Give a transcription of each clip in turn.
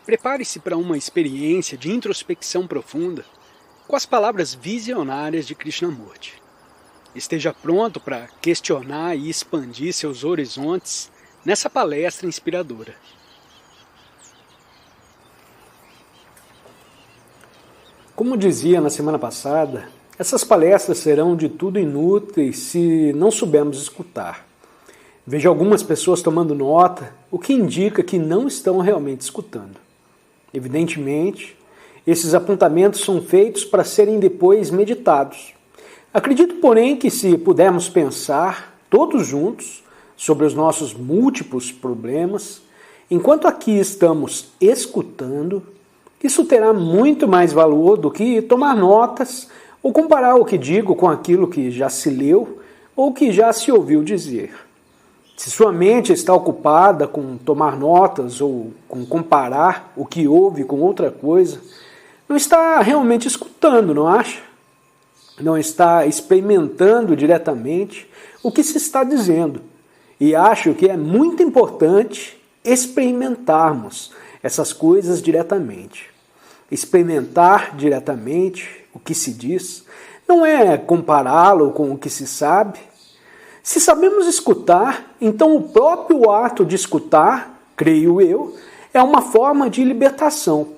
Prepare-se para uma experiência de introspecção profunda com as palavras visionárias de Krishnamurti. Esteja pronto para questionar e expandir seus horizontes nessa palestra inspiradora. Como dizia na semana passada, essas palestras serão de tudo inúteis se não soubermos escutar. Vejo algumas pessoas tomando nota, o que indica que não estão realmente escutando. Evidentemente, esses apontamentos são feitos para serem depois meditados. Acredito, porém, que se pudermos pensar, todos juntos, sobre os nossos múltiplos problemas, enquanto aqui estamos escutando, isso terá muito mais valor do que tomar notas ou comparar o que digo com aquilo que já se leu ou que já se ouviu dizer. Se sua mente está ocupada com tomar notas ou com comparar o que ouve com outra coisa, não está realmente escutando, não acha? Não está experimentando diretamente o que se está dizendo. E acho que é muito importante experimentarmos essas coisas diretamente. Experimentar diretamente o que se diz não é compará-lo com o que se sabe. Se sabemos escutar, então o próprio ato de escutar, creio eu, é uma forma de libertação.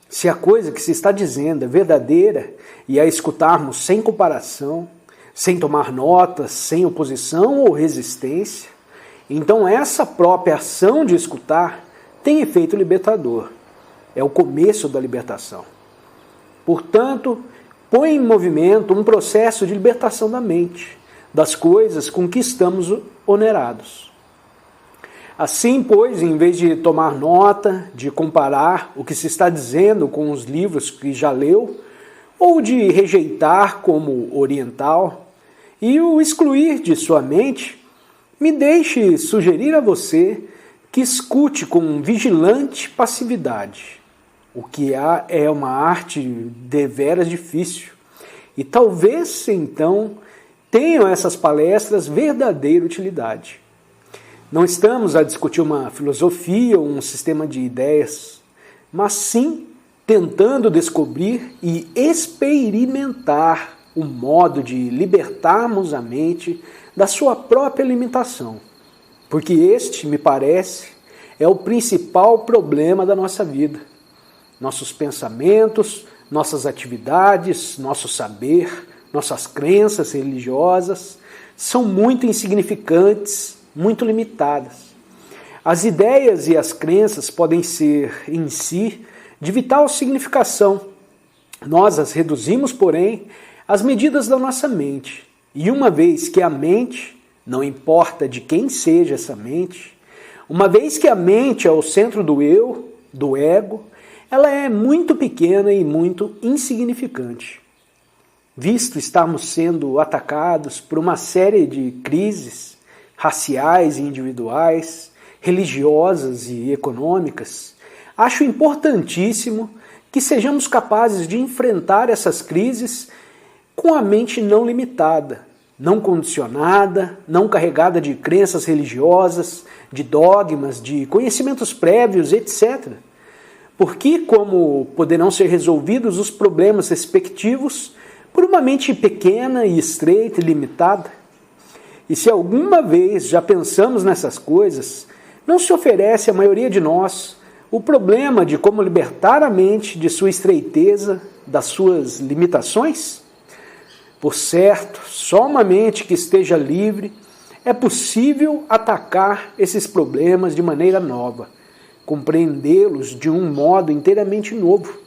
Se a coisa que se está dizendo é verdadeira e a escutarmos sem comparação, sem tomar notas, sem oposição ou resistência, então essa própria ação de escutar tem efeito libertador. É o começo da libertação. Portanto, põe em movimento um processo de libertação da mente, das coisas com que estamos onerados. Assim, pois, em vez de tomar nota, de comparar o que se está dizendo com os livros que já leu, ou de rejeitar como oriental, e o excluir de sua mente, me deixe sugerir a você que escute com vigilante passividade, o que é uma arte deveras difícil, e talvez, então, tenham essas palestras verdadeira utilidade. Não estamos a discutir uma filosofia ou um sistema de ideias, mas sim tentando descobrir e experimentar o modo de libertarmos a mente da sua própria limitação. Porque este, me parece, é o principal problema da nossa vida. Nossos pensamentos, nossas atividades, nosso saber, nossas crenças religiosas são muito insignificantes, muito limitadas. As ideias e as crenças podem ser, em si, de vital significação. Nós as reduzimos, porém, às medidas da nossa mente. E uma vez que a mente, não importa de quem seja essa mente, uma vez que a mente é o centro do eu, do ego, ela é muito pequena e muito insignificante. Visto estarmos sendo atacados por uma série de crises raciais e individuais, religiosas e econômicas, acho importantíssimo que sejamos capazes de enfrentar essas crises com a mente não limitada, não condicionada, não carregada de crenças religiosas, de dogmas, de conhecimentos prévios, etc. Porque, como poderão ser resolvidos os problemas respectivos por uma mente pequena e estreita e limitada? E se alguma vez já pensamos nessas coisas, não se oferece à maioria de nós o problema de como libertar a mente de sua estreiteza, das suas limitações? Por certo, só uma mente que esteja livre é possível atacar esses problemas de maneira nova, compreendê-los de um modo inteiramente novo,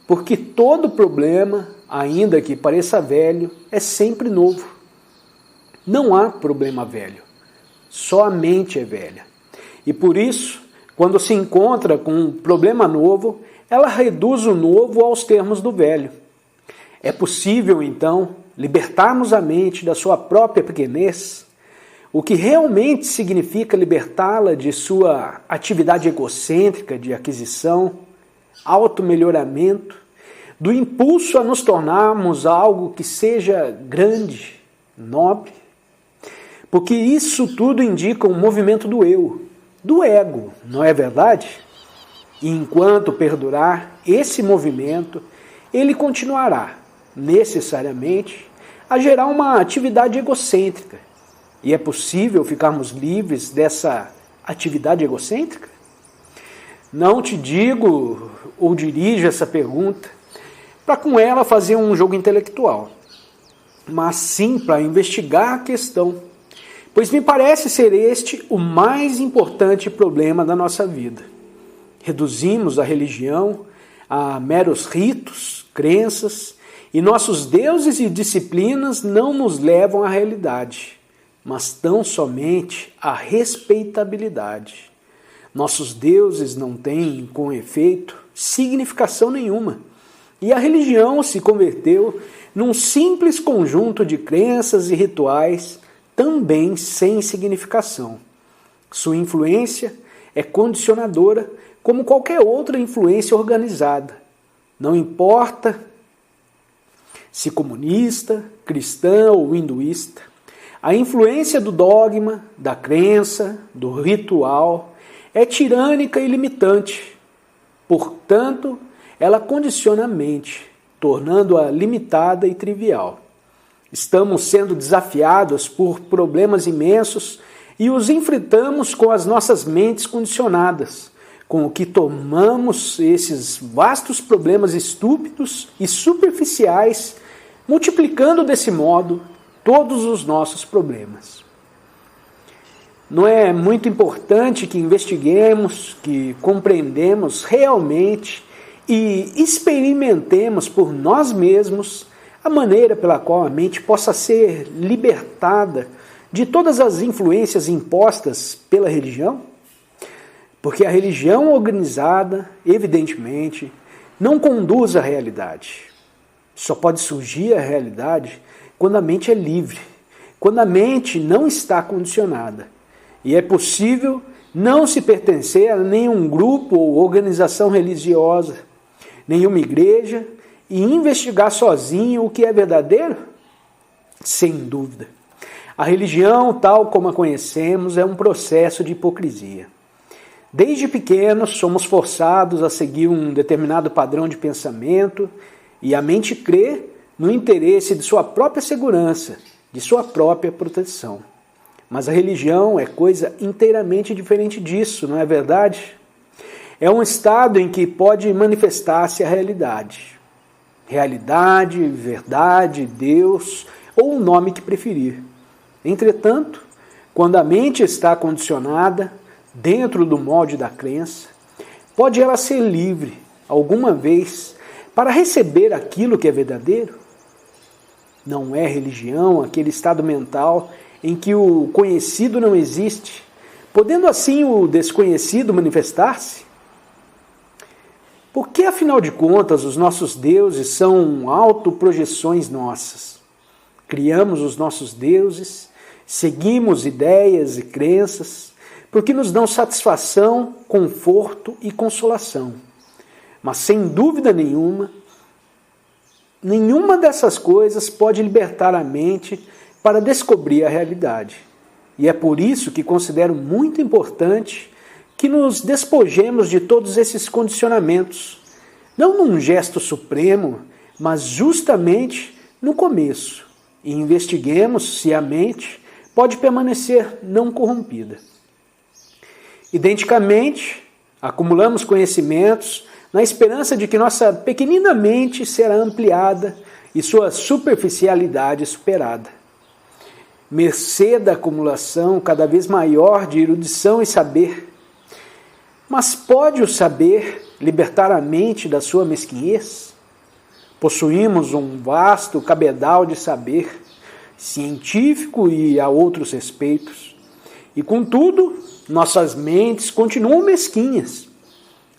porque todo problema, ainda que pareça velho, é sempre novo. Não há problema velho, só a mente é velha. E por isso, quando se encontra com um problema novo, ela reduz o novo aos termos do velho. É possível, então, libertarmos a mente da sua própria pequenez, o que realmente significa libertá-la de sua atividade egocêntrica de aquisição, automelhoramento, do impulso a nos tornarmos algo que seja grande, nobre, porque isso tudo indica um movimento do eu, do ego, não é verdade? E enquanto perdurar esse movimento, ele continuará, necessariamente, a gerar uma atividade egocêntrica. E é possível ficarmos livres dessa atividade egocêntrica? Não te digo ou dirijo essa pergunta para com ela fazer um jogo intelectual, mas sim para investigar a questão, pois me parece ser este o mais importante problema da nossa vida. Reduzimos a religião a meros ritos, crenças, e nossos deuses e disciplinas não nos levam à realidade, mas tão somente à respeitabilidade. Nossos deuses não têm, com efeito, significação nenhuma, e a religião se converteu num simples conjunto de crenças e rituais, também sem significação. Sua influência é condicionadora como qualquer outra influência organizada. Não importa se comunista, cristã ou hinduísta, a influência do dogma, da crença, do ritual é tirânica e limitante. Portanto, ela condiciona a mente, tornando-a limitada e trivial. Estamos sendo desafiados por problemas imensos e os enfrentamos com as nossas mentes condicionadas, com o que tomamos esses vastos problemas estúpidos e superficiais, multiplicando desse modo todos os nossos problemas. Não é muito importante que investiguemos, que compreendemos realmente e experimentemos por nós mesmos a maneira pela qual a mente possa ser libertada de todas as influências impostas pela religião? Porque a religião organizada, evidentemente, não conduz à realidade. Só pode surgir a realidade quando a mente é livre, quando a mente não está condicionada. E é possível não se pertencer a nenhum grupo ou organização religiosa, nenhuma igreja, e investigar sozinho o que é verdadeiro? Sem dúvida. A religião, tal como a conhecemos, é um processo de hipocrisia. Desde pequenos, somos forçados a seguir um determinado padrão de pensamento e a mente crê no interesse de sua própria segurança, de sua própria proteção. Mas a religião é coisa inteiramente diferente disso, não é verdade? É um estado em que pode manifestar-se a realidade. Realidade, verdade, Deus ou o nome que preferir. Entretanto, quando a mente está condicionada dentro do molde da crença, pode ela ser livre, alguma vez, para receber aquilo que é verdadeiro? Não é religião aquele estado mental em que o conhecido não existe, podendo assim o desconhecido manifestar-se? Por que, afinal de contas, os nossos deuses são autoprojeções nossas? Criamos os nossos deuses, seguimos ideias e crenças, porque nos dão satisfação, conforto e consolação. Mas, sem dúvida nenhuma dessas coisas pode libertar a mente para descobrir a realidade. E é por isso que considero muito importante que nos despojemos de todos esses condicionamentos, não num gesto supremo, mas justamente no começo, e investiguemos se a mente pode permanecer não corrompida. Identicamente, acumulamos conhecimentos na esperança de que nossa pequenina mente será ampliada e sua superficialidade superada. Mercê da acumulação cada vez maior de erudição e saber. Mas pode o saber libertar a mente da sua mesquinhez? Possuímos um vasto cabedal de saber, científico e a outros respeitos. E, contudo, nossas mentes continuam mesquinhas.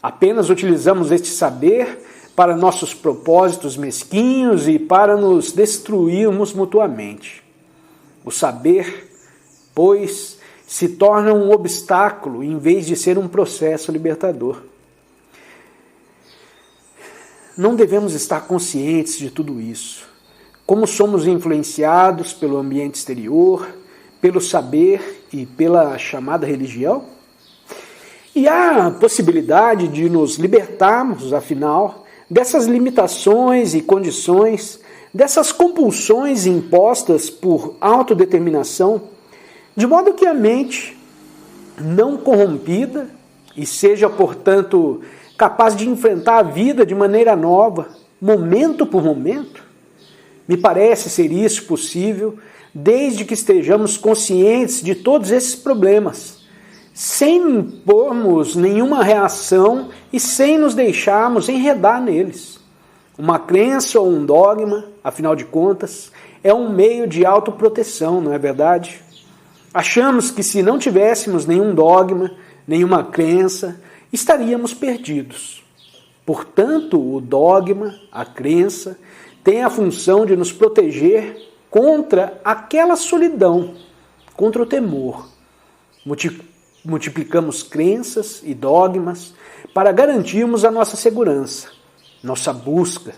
Apenas utilizamos este saber para nossos propósitos mesquinhos e para nos destruirmos mutuamente. O saber, pois, se torna um obstáculo em vez de ser um processo libertador. Não devemos estar conscientes de tudo isso. Como somos influenciados pelo ambiente exterior, pelo saber e pela chamada religião? E há a possibilidade de nos libertarmos, afinal, dessas limitações e condições, dessas compulsões impostas por autodeterminação, de modo que a mente, não corrompida, e seja, portanto, capaz de enfrentar a vida de maneira nova, momento por momento. Me parece ser isso possível desde que estejamos conscientes de todos esses problemas, sem impormos nenhuma reação e sem nos deixarmos enredar neles. Uma crença ou um dogma, afinal de contas, é um meio de autoproteção, não é verdade? Achamos que se não tivéssemos nenhum dogma, nenhuma crença, estaríamos perdidos. Portanto, o dogma, a crença, tem a função de nos proteger contra aquela solidão, contra o temor. Multiplicamos crenças e dogmas para garantirmos a nossa segurança, nossa busca,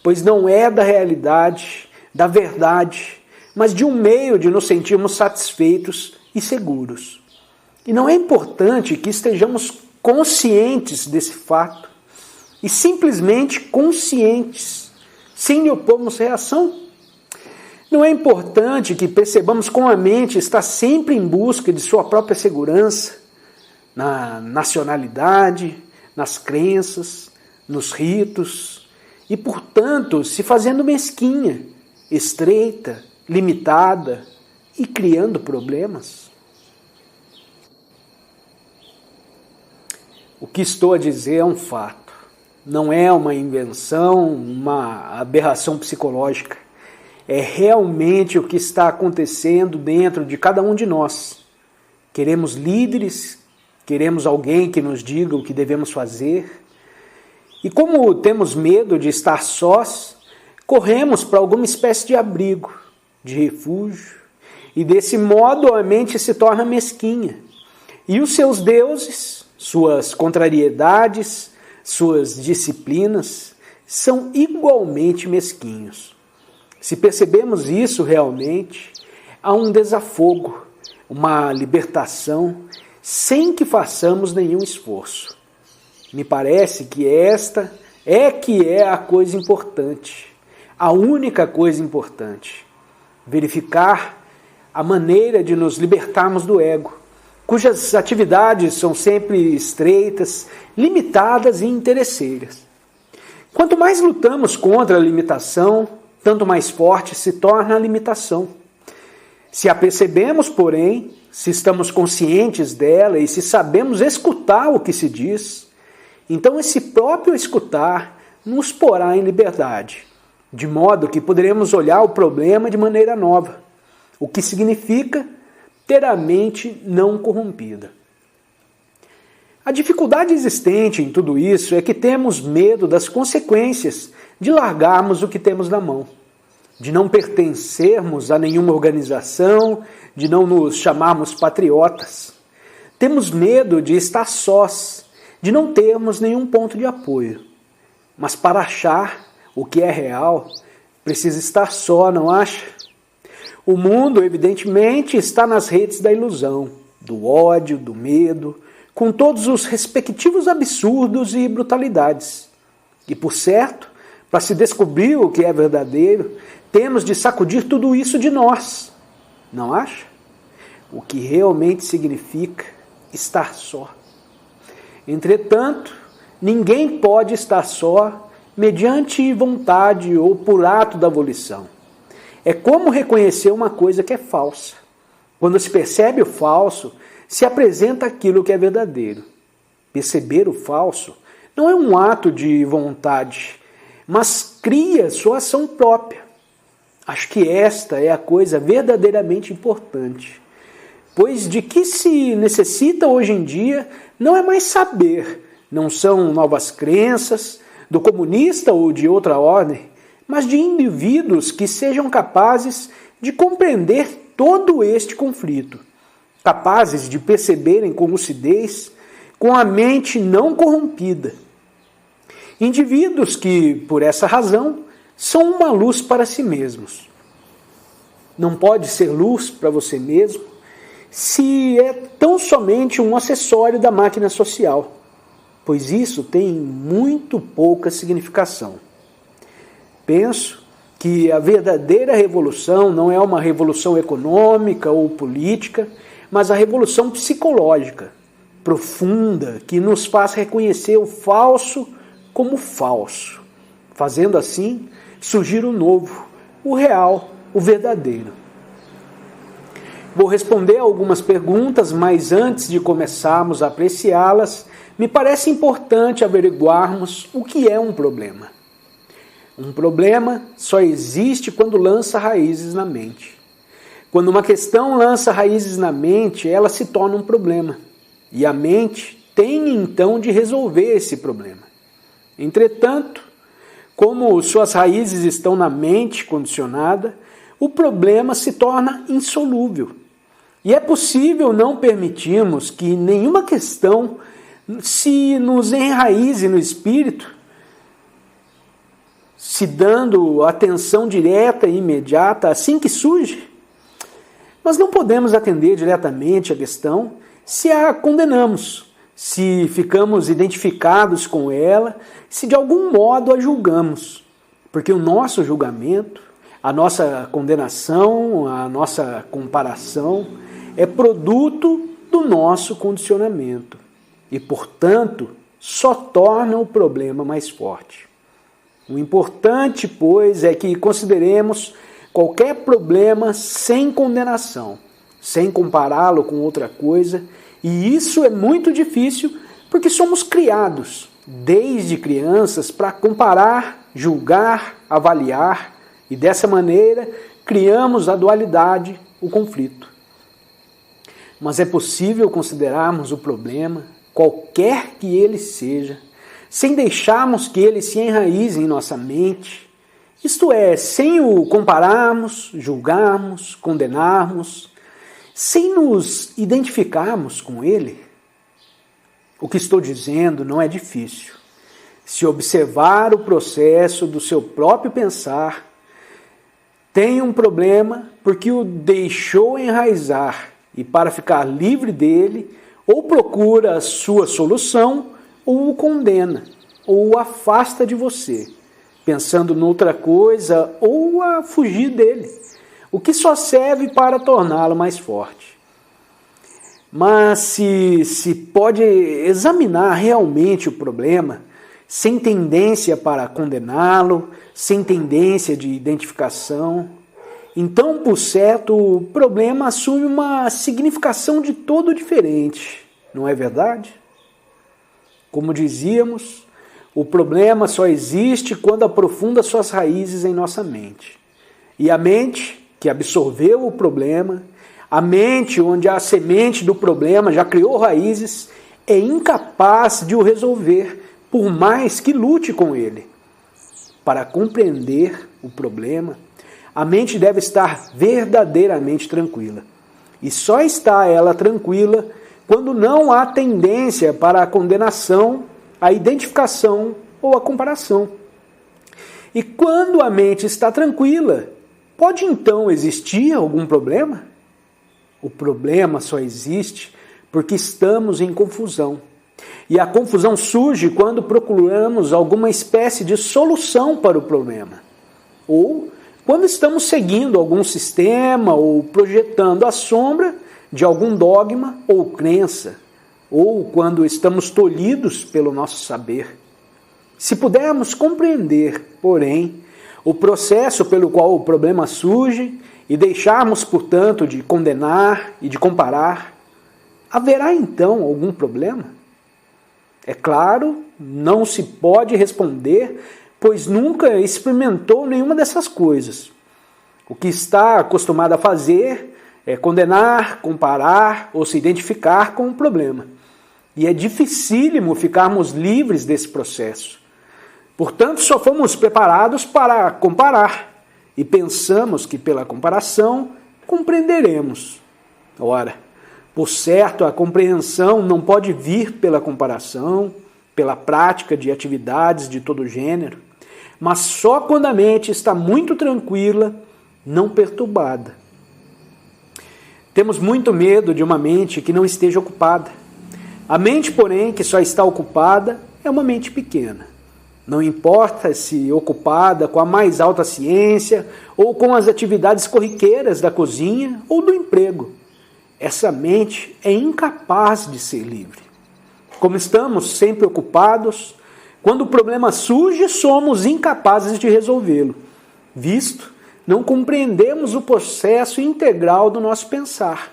pois não é da realidade, da verdade, mas de um meio de nos sentirmos satisfeitos e seguros. E não é importante que estejamos conscientes desse fato, e simplesmente conscientes, sem lhe opormos reação. Não é importante que percebamos como a mente está sempre em busca de sua própria segurança, na nacionalidade, nas crenças, nos ritos, e, portanto, se fazendo mesquinha, estreita, limitada e criando problemas. O que estou a dizer é um fato. Não é uma invenção, uma aberração psicológica. É realmente o que está acontecendo dentro de cada um de nós. Queremos líderes, queremos alguém que nos diga o que devemos fazer. E como temos medo de estar sós, corremos para alguma espécie de abrigo, de refúgio. E desse modo a mente se torna mesquinha. E os seus deuses, suas contrariedades, suas disciplinas, são igualmente mesquinhos. Se percebemos isso realmente, há um desafogo, uma libertação, sem que façamos nenhum esforço. Me parece que esta é a coisa importante, a única coisa importante. Verificar a maneira de nos libertarmos do ego, cujas atividades são sempre estreitas, limitadas e interesseiras. Quanto mais lutamos contra a limitação, tanto mais forte se torna a limitação. Se a percebemos, porém, se estamos conscientes dela e se sabemos escutar o que se diz, então esse próprio escutar nos porá em liberdade, de modo que poderemos olhar o problema de maneira nova, o que significa ter a mente não corrompida. A dificuldade existente em tudo isso é que temos medo das consequências de largarmos o que temos na mão, de não pertencermos a nenhuma organização, de não nos chamarmos patriotas. Temos medo de estar sós, de não termos nenhum ponto de apoio. Mas para achar o que é real, precisa estar só, não acha? O mundo, evidentemente, está nas redes da ilusão, do ódio, do medo, com todos os respectivos absurdos e brutalidades. E, por certo, para se descobrir o que é verdadeiro, temos de sacudir tudo isso de nós. Não acha? O que realmente significa estar só. Entretanto, ninguém pode estar só mediante vontade ou por ato da volição. É como reconhecer uma coisa que é falsa. Quando se percebe o falso, se apresenta aquilo que é verdadeiro. Perceber o falso não é um ato de vontade, mas cria sua ação própria. Acho que esta é a coisa verdadeiramente importante, pois de que se necessita hoje em dia não é mais saber, não são novas crenças, do comunista ou de outra ordem, mas de indivíduos que sejam capazes de compreender todo este conflito, capazes de perceberem com lucidez, com a mente não corrompida. Indivíduos que, por essa razão, são uma luz para si mesmos. Não pode ser luz para você mesmo se é tão somente um acessório da máquina social, pois isso tem muito pouca significação. Penso que a verdadeira revolução não é uma revolução econômica ou política, mas a revolução psicológica, profunda, que nos faz reconhecer o falso como falso, fazendo assim surgir o novo, o real, o verdadeiro. Vou responder algumas perguntas, mas antes de começarmos a apreciá-las, me parece importante averiguarmos o que é um problema. Um problema só existe quando lança raízes na mente. Quando uma questão lança raízes na mente, ela se torna um problema. E a mente tem então de resolver esse problema. Entretanto, como suas raízes estão na mente condicionada, o problema se torna insolúvel. E é possível não permitirmos que nenhuma questão se nos enraize no espírito, se dando atenção direta e imediata assim que surge. Mas não podemos atender diretamente a questão se a condenamos, se ficamos identificados com ela, se de algum modo a julgamos. Porque o nosso julgamento, a nossa condenação, a nossa comparação é produto do nosso condicionamento e, portanto, só torna o problema mais forte. O importante, pois, é que consideremos qualquer problema sem condenação, sem compará-lo com outra coisa, e isso é muito difícil porque somos criados, desde crianças, para comparar, julgar, avaliar, e dessa maneira criamos a dualidade, o conflito. Mas é possível considerarmos o problema, qualquer que ele seja, sem deixarmos que ele se enraize em nossa mente, isto é, sem o compararmos, julgarmos, condenarmos, sem nos identificarmos com ele. O que estou dizendo não é difícil. Se observar o processo do seu próprio pensar, tem um problema porque o deixou enraizar e para ficar livre dele, ou procura a sua solução, ou o condena, ou o afasta de você, pensando noutra coisa, ou a fugir dele, o que só serve para torná-lo mais forte. Mas se pode examinar realmente o problema, sem tendência para condená-lo, sem tendência de identificação, então, por certo, o problema assume uma significação de todo diferente, não é verdade? Como dizíamos, o problema só existe quando aprofunda suas raízes em nossa mente. E a mente, que absorveu o problema, a mente onde a semente do problema já criou raízes, é incapaz de o resolver, por mais que lute com ele. Para compreender o problema, a mente deve estar verdadeiramente tranquila. E só está ela tranquila quando não há tendência para a condenação, a identificação ou a comparação. E quando a mente está tranquila, pode então existir algum problema? O problema só existe porque estamos em confusão. E a confusão surge quando procuramos alguma espécie de solução para o problema. Ou quando estamos seguindo algum sistema ou projetando a sombra de algum dogma ou crença, ou quando estamos tolhidos pelo nosso saber. Se pudermos compreender, porém, o processo pelo qual o problema surge e deixarmos, portanto, de condenar e de comparar, haverá então algum problema? É claro, não se pode responder, pois nunca experimentou nenhuma dessas coisas. O que está acostumado a fazer é condenar, comparar ou se identificar com o problema. E é dificílimo ficarmos livres desse processo. Portanto, só fomos preparados para comparar e pensamos que pela comparação compreenderemos. Ora, por certo, a compreensão não pode vir pela comparação, pela prática de atividades de todo gênero, mas só quando a mente está muito tranquila, não perturbada. Temos muito medo de uma mente que não esteja ocupada. A mente, porém, que só está ocupada é uma mente pequena. Não importa se ocupada com a mais alta ciência ou com as atividades corriqueiras da cozinha ou do emprego. Essa mente é incapaz de ser livre. Como estamos sempre ocupados, quando o problema surge, somos incapazes de resolvê-lo, visto não compreendemos o processo integral do nosso pensar.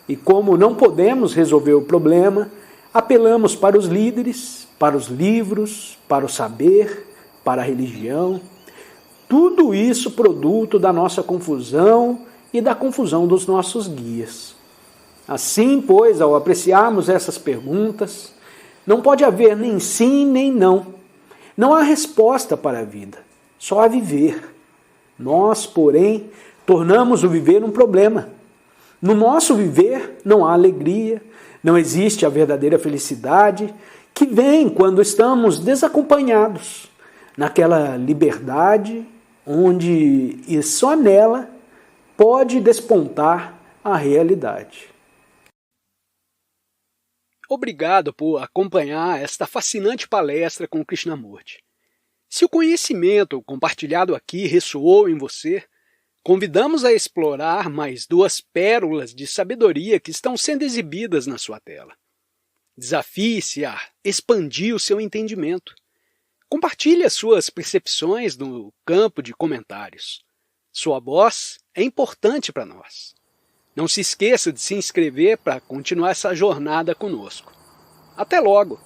E como não podemos resolver o problema, apelamos para os líderes, para os livros, para o saber, para a religião. Tudo isso produto da nossa confusão e da confusão dos nossos guias. Assim, pois, ao apreciarmos essas perguntas, não pode haver nem sim nem não. Não há resposta para a vida, só há viver. Nós, porém, tornamos o viver um problema. No nosso viver não há alegria, não existe a verdadeira felicidade que vem quando estamos desacompanhados, naquela liberdade onde e só nela pode despontar a realidade. Obrigado por acompanhar esta fascinante palestra com Krishnamurti. Se o conhecimento compartilhado aqui ressoou em você, convidamos a explorar mais 2 pérolas de sabedoria que estão sendo exibidas na sua tela. Desafie-se a expandir o seu entendimento. Compartilhe as suas percepções no campo de comentários. Sua voz é importante para nós. Não se esqueça de se inscrever para continuar essa jornada conosco. Até logo!